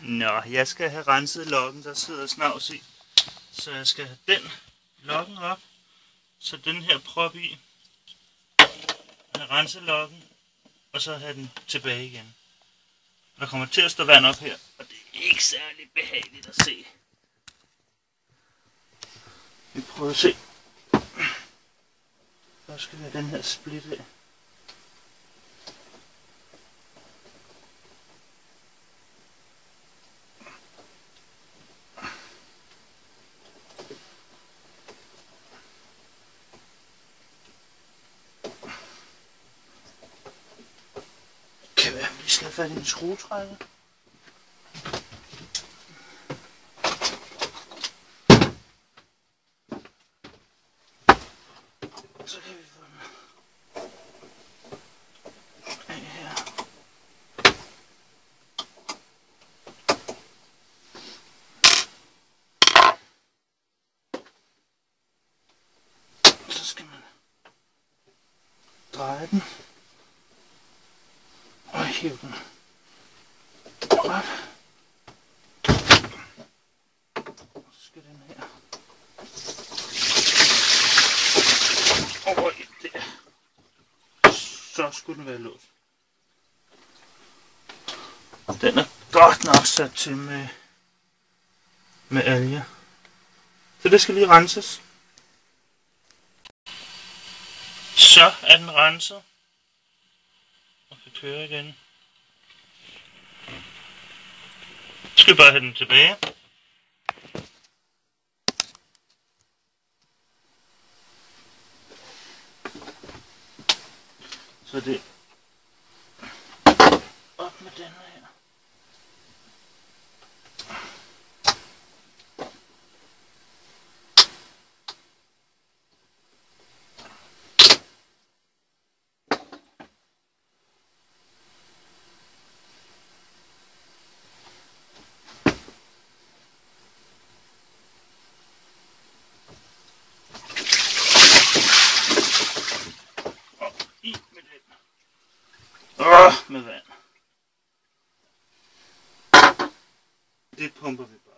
Nå, jeg skal have renset lokken, der sidder snavs i. Så jeg skal have den lokken op, så den her prop i, have renset lokken, og så have den tilbage igen. Der kommer til at stå vand op her, og det er ikke særlig behageligt at se. Vi prøver at se. Så skal vi have den her split af. Kan være, vi skal have fat i en skruetrækker. Så kan vi få den af her. Så skal man dreje den og hive den op. Og så skal den her over i der. Så skulle den være låst. Den er godt nok sat til med alger. Så det skal lige renses. Så er den renset. Og kan køre igen. Så skal vi bare have den tilbage. Så det op med den her. I med den. Med vand. Det pumper vi bare.